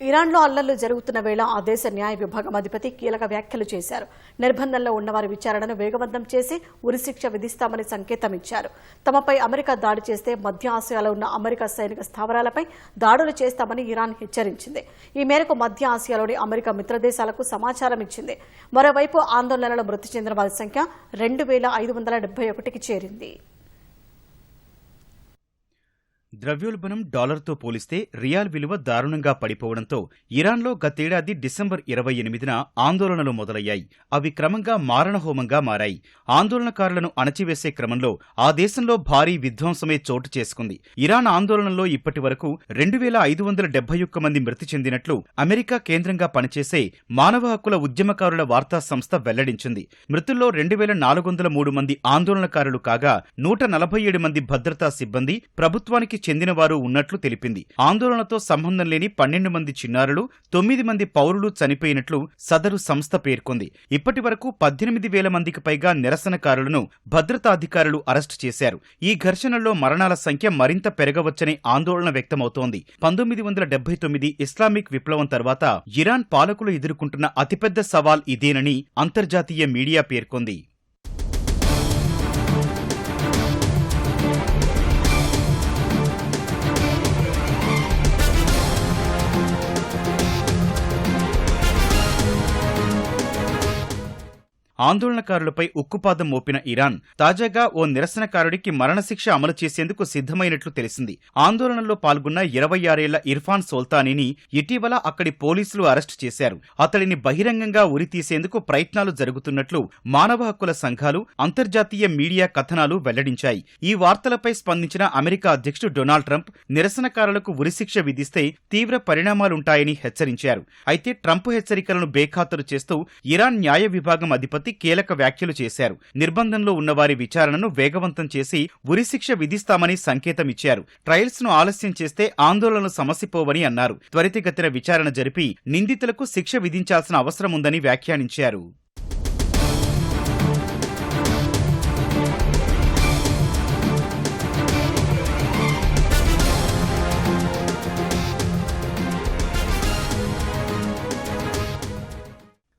ఇరాన్లో అల్లర్లు జరుగుతున్న వేళ ఆ దేశ న్యాయ విభాగం అధిపతి కీలక వ్యాఖ్యలు చేశారు. నిర్బంధంలో ఉన్నవారి విచారణను వేగవంతం చేసి ఉరిశిక్ష విధిస్తామని సంకేతం ఇచ్చారు. తమపై అమెరికా దాడి చేస్తే మధ్య ఆసియాలో ఉన్న అమెరికా సైనిక స్థావరాలపై దాడులు చేస్తామని ఇరాన్ హెచ్చరించింది. ఈ మేరకు మధ్య ఆసియాలోని అమెరికా మిత్రదేశాలకు సమాచారం ఇచ్చింది. మరోవైపు ఆందోళనలో మృతి చెందిన వారి సంఖ్య 2571కి చేరింది. ద్రవ్యోల్బణం డాలర్తో పోలిస్తే రియాల్ విలువ దారుణంగా పడిపోవడంతో ఇరాన్లో గతేడాది డిసెంబర్ 28న ఆందోళనలు మొదలయ్యాయి. అవి క్రమంగా మారణహోమంగా మారాయి. ఆందోళనకారులను అణచివేసే క్రమంలో ఆ దేశంలో భారీ విధ్వంసమే చోటు చేసుకుంది. ఇరాన్ ఆందోళనలో ఇప్పటి వరకు 2571 మంది మృతి చెందినట్లు అమెరికా కేంద్రంగా పనిచేసే మానవ హక్కుల ఉద్యమకారుల వార్తా సంస్థ వెల్లడించింది. మృతుల్లో 2403 మంది ఆందోళనకారులు కాగా 147 మంది భద్రతా సిబ్బంది, ప్రభుత్వానికి చెందినవారు ఉన్నట్లు తెలిపింది. ఆందోళనతో సంబంధం లేని 12 మంది చిన్నారులు, 9 మంది పౌరులు చనిపోయినట్లు సదరు సంస్థ పేర్కొంది. ఇప్పటి వరకు 18,000 మందికి పైగా నిరసనకారులను భద్రతాధికారులు అరెస్టు చేశారు. ఈ ఘర్షణల్లో మరణాల సంఖ్య మరింత పెరగవచ్చని ఆందోళన వ్యక్తమవుతోంది. 1979 ఇస్లామిక్ విప్లవం తర్వాత ఇరాన్ పాలకులు ఎదుర్కొంటున్న అతిపెద్ద సవాల్ ఇదేనని అంతర్జాతీయ మీడియా పేర్కొంది. ఆందోళనకారులపై ఉక్కుపాదం మోపిన ఇరాన్ తాజాగా ఓ నిరసనకారుడికి మరణశిక్ష అమలు చేసేందుకు సిద్ధమైనట్లు తెలిసింది. ఆందోళనలో పాల్గొన్న 26 ఏళ్ల ఇర్ఫాన్ సోల్తానీని ఇటీవల అక్కడి పోలీసులు అరెస్టు చేశారు. అతడిని బహిరంగంగా ఉరితీసేందుకు ప్రయత్నాలు జరుగుతున్నట్లు మానవ హక్కుల సంఘాలు, అంతర్జాతీయ మీడియా కథనాలు వెల్లడించాయి. ఈ వార్తలపై స్పందించిన అమెరికా అధ్యక్షుడు డొనాల్డ్ ట్రంప్ నిరసనకారులకు ఉరిశిక్ష విధిస్తే తీవ్ర పరిణామాలుంటాయని హెచ్చరించారు. అయితే ట్రంప్ హెచ్చరికలను బేఖాతరు చేస్తూ ఇరాన్ న్యాయ విభాగం అధిపతి కీలక వ్యాఖ్యలు చేశారు. నిర్బంధంలో ఉన్నవారి విచారణను వేగవంతం చేసి ఉరిశిక్ష విధిస్తామని సంకేతమిచ్చారు. ట్రయల్స్ ను ఆలస్యం చేస్తే ఆందోళనలు సమసిపోవని అన్నారు. త్వరితగతిన విచారణ జరిపి నిందితులకు శిక్ష విధించాల్సిన అవసరముందని వ్యాఖ్యానించారు.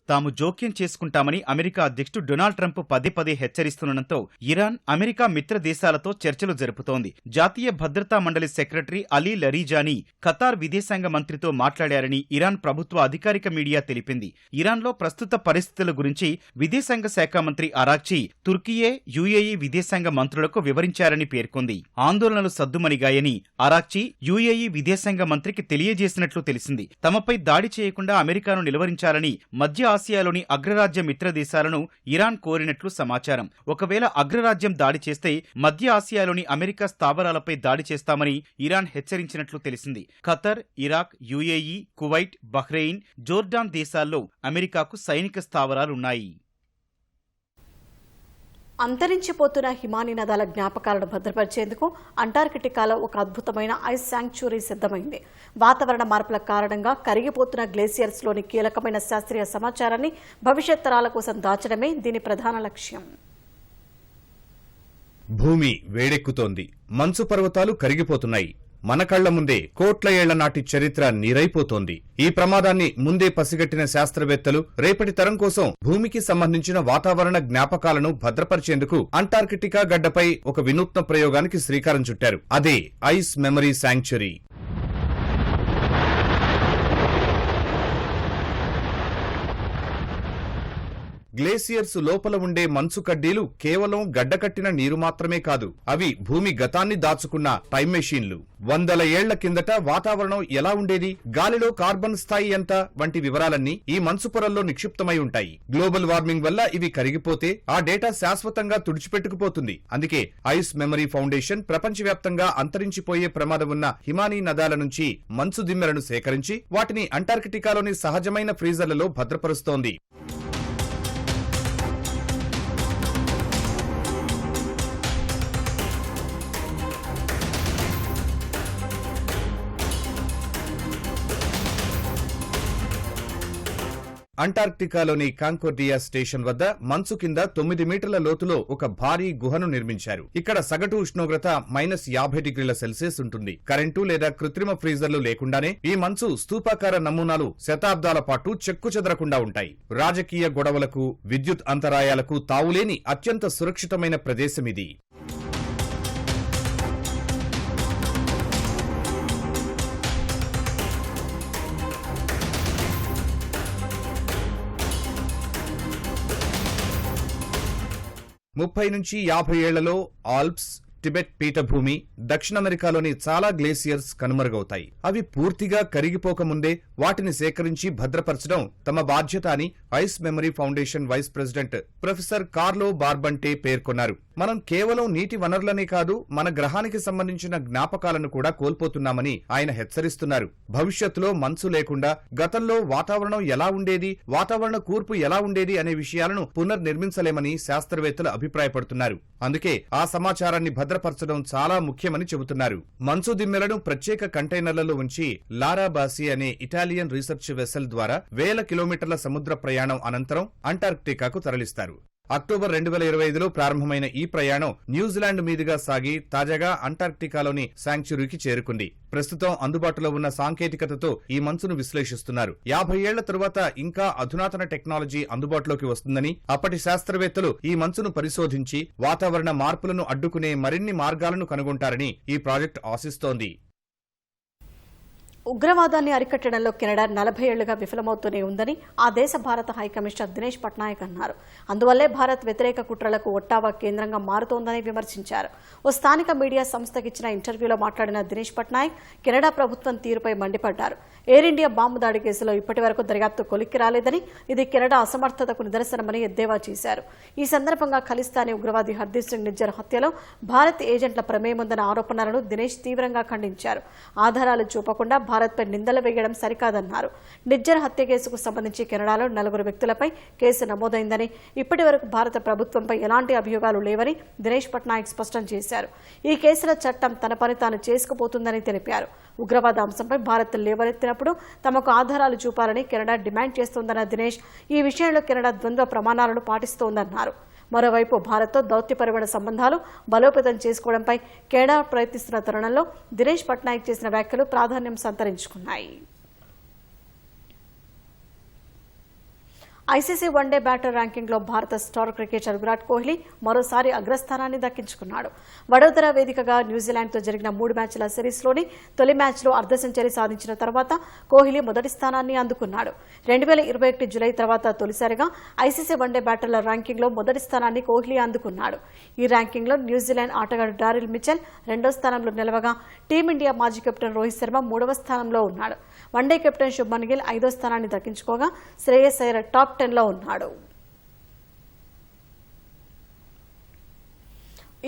తాము జోక్యం చేసుకుంటామని అమెరికా అధ్యక్షుడు డొనాల్డ్ ట్రంప్ పదే హెచ్చరిస్తుండటంతో ఇరాన్, అమెరికా మిత్ర దేశాలతో చర్చలు జరుపుతోంది. జాతీయ భద్రతా మండలి సెక్రటరీ అలీ లరీజానీ ఖతార్ విదేశాంగ మంత్రితో మాట్లాడారని ఇరాన్ ప్రభుత్వ అధికారిక మీడియా తెలిపింది. ఇరాన్లో ప్రస్తుత పరిస్థితుల గురించి విదేశాంగ శాఖ మంత్రి అరాక్చీ తుర్కియే, యుఏఈ విదేశాంగ మంత్రులకు వివరించారని పేర్కొంది. ఆందోళనలు సద్దుమణిగాయని అరాక్చీ యుఏఈ విదేశాంగ మంత్రికి తెలియజేసినట్లు తెలిసింది. తమపై దాడి చేయకుండా అమెరికాను నిలువరించాలని మధ్య ఆసియాలోని అగ్రరాజ్య మిత్ర దేశాలను ఇరాన్ కోరినట్లు సమాచారం. ఒకవేళ అగ్రరాజ్యం దాడి చేస్తే మధ్య ఆసియాలోని అమెరికా స్థావరాలపై దాడి చేస్తామని ఇరాన్ హెచ్చరించినట్లు తెలిసింది. Qatar, Iraq, UAE, Kuwait, Bahrain, Jordan దేశాల్లో అమెరికాకు సైనిక స్థావరాలున్నాయి. అంతరించిపోతున్న హిమానీ నదాల జ్ఞాపకాలను భద్రపరిచేందుకు అంటార్కిటికాలో ఒక అద్భుతమైన ఐస్ శాంక్చురీ సిద్ధమైంది. వాతావరణ మార్పుల కారణంగా కరిగిపోతున్న గ్లేసియర్స్లోని కీలకమైన శాస్త్రీయ సమాచారాన్ని భవిష్యత్ తరాల కోసం దాచడమే దీని ప్రధాన లక్ష్యం. భూమి వేడెక్కుతోంది, మంచు పర్వతాలు కరిగిపోతున్నాయి. మన కళ్ల ముందే కోట్ల ఏళ్ల నాటి చరిత్ర నీరైపోతోంది. ఈ ప్రమాదాన్ని ముందే పసిగట్టిన శాస్త్రవేత్తలు రేపటి తరం కోసం భూమికి సంబంధించిన వాతావరణ జ్ఞాపకాలను భద్రపరిచేందుకు అంటార్కిటికా గడ్డపై ఒక వినూత్న ప్రయోగానికి శ్రీకారం చుట్టారు. అదే ఐస్ మెమరీ శాంక్చురీ. గ్లేసియర్స్ లోపల ఉండే మంచు కడ్డీలు కేవలం గడ్డకట్టిన నీరు మాత్రమే కాదు, అవి భూమి గతాన్ని దాచుకున్న టైం మెషీన్లు. వందల ఏళ్ల కిందట వాతావరణం ఎలా ఉండేది, గాలిలో కార్బన్ స్థాయి ఎంత వంటి వివరాలన్నీ ఈ మంచు పొరల్లో నిక్షిప్తమై ఉంటాయి. గ్లోబల్ వార్మింగ్ వల్ల ఇవి కరిగిపోతే ఆ డేటా శాశ్వతంగా తుడిచిపెట్టుకుపోతుంది. అందుకే ఐస్ మెమరీ ఫౌండేషన్ ప్రపంచవ్యాప్తంగా అంతరించిపోయే ప్రమాదం ఉన్న హిమానీ నదాల నుంచి మంచు దిమ్మెలను సేకరించి వాటిని అంటార్కిటికాలోని సహజమైన ఫ్రీజర్లలో భద్రపరుస్తోంది. అంటార్క్టికాలోని కాంకోర్డియా స్టేషన్ వద్ద మంచు కింద 9 మీటర్ల లోతులో ఒక భారీ గుహను నిర్మించారు. ఇక్కడ సగటు ఉష్ణోగ్రత -50°C ఉంటుంది. కరెంటు లేదా కృత్రిమ ఫ్రీజర్లు లేకుండానే ఈ మంచు స్తూపాకార నమూనాలు శతాబ్దాల పాటు చెక్కుచెదరకుండా ఉంటాయి. రాజకీయ గొడవలకు, విద్యుత్ అంతరాయాలకు తావులేని అత్యంత సురక్షితమైన ప్రదేశమిది. ముప్పై నుంచి 50 ఏళ్లలో ఆల్ప్స్, టిబెట్ పీఠభూమి, దక్షిణ అమెరికాలోని చాలా గ్లేసియర్స్ కనుమరుగవుతాయి. అవి పూర్తిగా కరిగిపోకముందే వాటిని సేకరించి భద్రపరచడం తమ బాధ్యత అని Ice Memory Foundation vice president professor Carlo Barbante పేర్కొన్నారు. మనం కేవలం నీటి వనరులనే కాదు, మన గ్రహానికి సంబంధించిన జ్ఞాపకాలను కూడా కోల్పోతున్నామని ఆయన హెచ్చరిస్తున్నారు. భవిష్యత్తులో మంచు లేకుండా గతంలో వాతావరణం ఎలా ఉండేది, వాతావరణ కూర్పు ఎలా ఉండేది అనే విషయాలను పునర్నిర్మించలేమని శాస్త్రవేత్తలు అభిప్రాయపడుతున్నారు. అందుకే ఆ సమాచారాన్ని భద్రపరచడం చాలా ముఖ్యమని చెబుతున్నారు. మంచు దిమ్మెలను ప్రత్యేక కంటైనర్లలో ఉంచి లారా బాసి అనే ఇటాలియన్ రీసెర్చ్ వెసల్ ద్వారా 1000 కిలోమీటర్ల సముద్ర ప్రయాణం అనంతరం అంటార్క్టికాకు తరలిస్తారు. అక్టోబర్ 2025లో ప్రారంభమైన ఈ ప్రయాణం న్యూజిలాండ్ మీదుగా సాగి తాజాగా అంటార్క్టికాలోని శాంక్చురీకి చేరుకుంది. ప్రస్తుతం అందుబాటులో ఉన్న సాంకేతికతతో ఈ మంచును విశ్లేషిస్తున్నారు. 50 ఏళ్ల తరువాత ఇంకా అధునాతన టెక్నాలజీ అందుబాటులోకి వస్తుందని, అప్పటి శాస్త్రవేత్తలు ఈ మంచును పరిశోధించి వాతావరణ మార్పులను అడ్డుకునే మరిన్ని మార్గాలను కనుగొంటారని ఈ ప్రాజెక్టు ఆశిస్తోంది. ఉగ్రవాదాన్ని అరికట్టడంలో కెనడా 40 ఏళ్లుగా విఫలమవుతూనే ఉందని ఆ దేశ భారత హైకమిషనర్ దినేష్ పట్నాయక్ అన్నారు. అందువల్లే భారత్ వ్యతిరేక కుట్రలకు ఒట్టావా కేంద్రంగా మారుతోందని విమర్శించారు. ఓ స్థానిక మీడియా సంస్థకి ఇచ్చిన ఇంటర్వ్యూలో మాట్లాడిన దినేష్ పట్నాయక్ కెనడా ప్రభుత్వం తీరుపై మండిపడ్డారు. ఎయిర్ ఇండియా బాంబు దాడి కేసులో ఇప్పటి వరకు దర్యాప్తు కొలిక్కి రాలేదని, ఇది కెనడా అసమర్థతకు నిదర్శనమని ఎద్దేవా చేశారు. ఈ సందర్భంగా ఖలిస్తానీ ఉగ్రవాది హర్దీప్ సింగ్ నిజ్జర్ హత్యలో భారత్ ఏజెంట్ల ప్రమేయముందన్న ఆరోపణలను దినేష్ తీవ్రంగా ఖండించారు. ఆధారాలు చూపకుండా భారత్పై నిందలు వేయడం సరికాదన్నారు. నిజ్జర్ హత్య కేసుకు సంబంధించి కెనడాలో 4 వ్యక్తులపై కేసు నమోదైందని, ఇప్పటి వరకు భారత ప్రభుత్వంపై ఎలాంటి అభియోగాలు లేవని దినేష్ పట్నాయక్ స్పష్టం చేశారు. ఈ కేసుల చట్టం తన పని తాను చేసుకుపోతుందని తెలిపారు. ఉగ్రవాద అంశంపై భారత్ లేవనెత్తినప్పుడు తమకు ఆధారాలు చూపాలని కెనడా డిమాండ్ చేస్తోందన్న దినేష్, ఈ విషయంలో కెనడా ద్వంద్వ ప్రమాణాలను పాటిస్తోందన్నారు. మరోవైపు భారత్తో దౌత్యపరమైన సంబంధాలు బలోపేతం చేసుకోవడంపై కెనడా ప్రయత్నిస్తున్న తరుణంలో దినేష్ పట్నాయక్ చేసిన వ్యాఖ్యలు ప్రాధాన్యం సంతరించుకున్నాయి. ఐసీసీ వన్డే బ్యాటర్ ర్యాంకింగ్లో భారత స్టార్ క్రికెటర్ విరాట్ కోహ్లీ మరోసారి అగ్రస్థానాన్ని దక్కించుకున్నాడు. వడోదర వేదికగా న్యూజిలాండ్తో జరిగిన 3 మ్యాచ్ల సిరీస్లోని తొలి మ్యాచ్లో అర్ధ సెంచరీ సాధించిన తర్వాత కోహ్లీ మొదటి స్థానాన్ని అందుకున్నాడు. 2021 జులై తర్వాత తొలిసారిగా ఐసీసీ వన్డే బ్యాటర్ల ర్యాంకింగ్లో మొదటి స్థానాన్ని కోహ్లీ అందుకున్నాడు. ఈ ర్యాంకింగ్లో న్యూజిలాండ్ ఆటగాడు డారిల్ మిచెల్ 2వ స్థానంలో నిలవగా, టీమిండియా మాజీ కెప్టెన్ రోహిత్ శర్మ 3వ స్థానంలో ఉన్నాడు. వన్డే కెప్టెన్ శుభ్మన్ గిల్ 5వ స్థానాన్ని దక్కించుకోగా, శ్రేయస్ అయ్యర్ టాప్ 10లో ఉన్నాడు.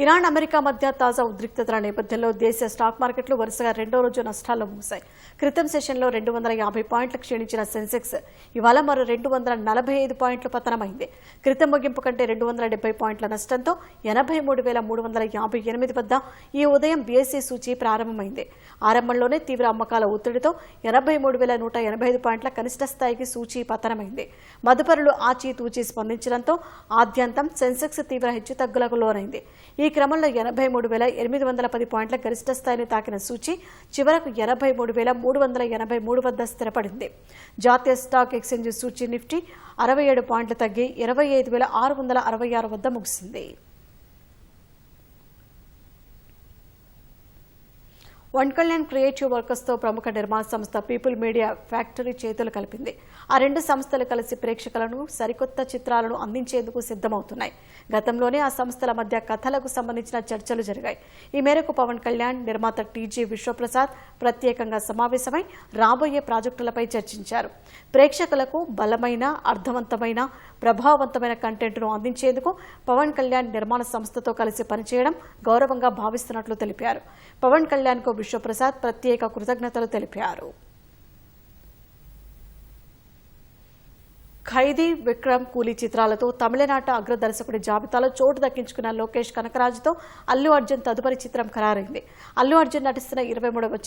ఇరాన్ అమెరికా మధ్య తాజా ఉద్రిక్తతల నేపథ్యంలో దేశీయ స్టాక్ మార్కెట్లు వరుసగా 2వ రోజు నష్టాల్లో ముగిశాయి. క్రితం సెషన్లో 250 పాయింట్లు క్షీణించిన సెన్సెక్స్ ఇవాళ మరో 245 పాయింట్లు పతనమైంది. క్రితం ముగింపు కంటే 270 పాయింట్ల నష్టంతో 83,358 వద్ద ఈ ఉదయం బీఎస్ఈ సూచీ ప్రారంభమైంది. ఆరంభంలోనే తీవ్ర అమ్మకాల ఒత్తిడితో 83,185 పాయింట్ల కనిష్ట స్థాయికి సూచీ పతనమైంది. మదుపరులు ఆచితూచి స్పందించడంతో ఆద్యంతం సెన్సెక్స్ తీవ్ర హెచ్చుతగ్గులకు లోనైంది. ఈ ఈ క్రమంలో 83,810 పాయింట్ల గరిష్ట స్థాయిని తాకిన సూచీ చివరకు 83,383 వద్ద స్థిరపడింది. జాతీయ స్టాక్ ఎక్స్చేంజ్ సూచీ నిఫ్టీ 67 పాయింట్లు తగ్గి 25,666 వద్ద ముగిసింది. వన్ కళ్యాణ్ క్రియేటివ్ వర్కర్స్తో ప్రముఖ నిర్మాణ సంస్థ పీపుల్ మీడియా ఫ్యాక్టరీ చేతులు కలిపింది. ఆ రెండు సంస్థలు కలిసి ప్రేక్షకులను సరికొత్త చిత్రాలను అందించేందుకు సిద్ధమవుతున్నాయి. గతంలోనే ఆ సంస్థల మధ్య కథలకు సంబంధించిన చర్చలు జరిగాయి. ఈ మేరకు పవన్ కళ్యాణ్, నిర్మాత టీజీ విశ్వప్రసాద్ ప్రత్యేకంగా సమావేశమై రాబోయే ప్రాజెక్టులపై చర్చించారు. ప్రేక్షకులకు బలమైన, అర్థవంతమైన, ప్రభావవంతమైన కంటెంట్ను అందించేందుకు పవన్ కళ్యాణ్ నిర్మాణ సంస్థతో కలిసి పనిచేయడం గౌరవంగా భావిస్తున్నట్లు తెలిపారు. పవన్ కళ్యాణ్కు విశ్వప్రసాద్ ప్రత్యేక కృతజ్ఞతలు తెలిపారు. ఖైదీ, విక్రమ్, కూలీ చిత్రాలతో తమిళనాట అగ్ర దర్శకుడి జాబితాలో చోటు దక్కించుకున్న లోకేష్ కనకరాజుతో అల్లు అర్జున్ తదుపరి చిత్రం ఖరారైంది. అల్లు అర్జున్ నటిస్తున్న 23వ